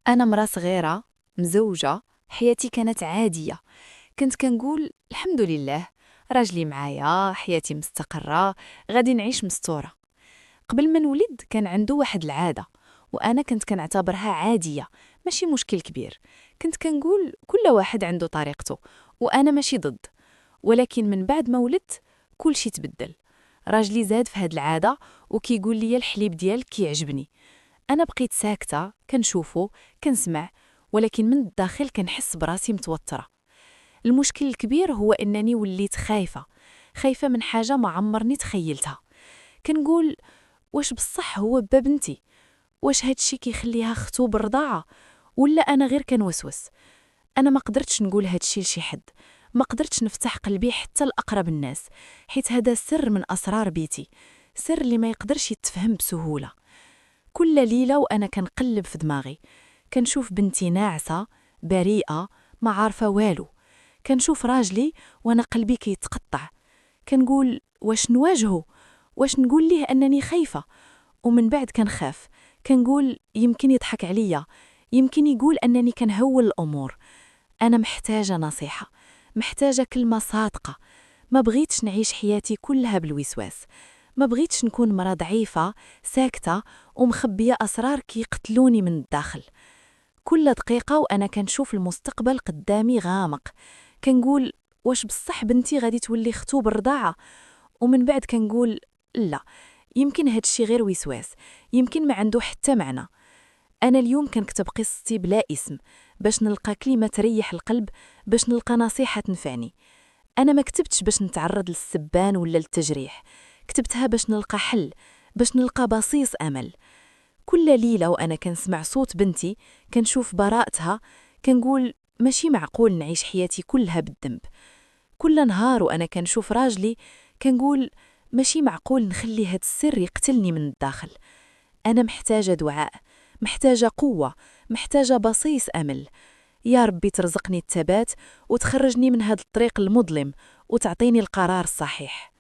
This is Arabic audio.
أنا مرا صغيرة مزوجة. حياتي كانت عادية. كنت كنقول الحمد لله، راجلي معايا، حياتي مستقرة، غادي نعيش مستورة. قبل ما نولد كان عنده واحد العادة، وأنا كنت كنعتبرها عادية، ماشي مشكل كبير. كنت كنقول كل واحد عنده طريقته، وأنا ماشي ضد. ولكن من بعد ما ولدت كل شي تبدل. راجلي زاد في هاد العادة، وكيقول لي الحليب ديالك كيعجبني. أنا بقيت ساكتة، كنشوفو، كنسمع، ولكن من الداخل كنحس براسي متوترة. المشكل الكبير هو أنني وليت خايفة، خايفة من حاجة ما عمرني تخيلتها. كنقول واش بصح هو باب بنتي؟ واش هادشي كيخليها ختو بالرضاعة؟ ولا أنا غير كنوسوس؟ أنا ما قدرتش نقول هادشي لشي حد، ما قدرتش نفتح قلبي حتى لأقرب الناس، حيت هذا سر من أسرار بيتي، سر اللي ما يقدرش يتفهم بسهولة. كل ليلة وأنا كنقلب في دماغي، كنشوف بنتي ناعسة بريئة ما عارفة والو، كنشوف راجلي وأنا قلبي كيتقطع. كنقول واش نواجهه؟ واش نقول ليه أنني خايفة؟ ومن بعد كنخاف، كنقول يمكن يضحك عليا، يمكن يقول أنني كنهول الأمور. أنا محتاجة نصيحة، محتاجة كلمة صادقة. ما بغيتش نعيش حياتي كلها بالوسواس، ما بغيتش نكون مرا ضعيفة ساكتة ومخبية أسرار كيقتلوني من الداخل. كل دقيقة وأنا كنشوف المستقبل قدامي غامق، كنقول واش بصح بنتي غادي تولي ختو بالرضاعة؟ ومن بعد كنقول لا، يمكن هادشي غير وسواس، يمكن ما عنده حتى معنى. أنا اليوم كنكتب قصتي بلا اسم، باش نلقى كلمة تريح القلب، باش نلقى نصيحة تنفعني. أنا ما كتبتش باش نتعرض للسبان ولا للتجريح، كتبتها باش نلقى حل، باش نلقى بصيص أمل. كل ليلة وأنا كنسمع صوت بنتي، كنشوف براءتها، كنقول ماشي معقول نعيش حياتي كلها بالذنب. كل نهار وأنا كنشوف راجلي، كنقول ماشي معقول نخلي هاد السر يقتلني من الداخل. أنا محتاجة دعاء، محتاجة قوة، محتاجة بصيص أمل. يا ربي ترزقني الثبات وتخرجني من هاد الطريق المظلم وتعطيني القرار الصحيح.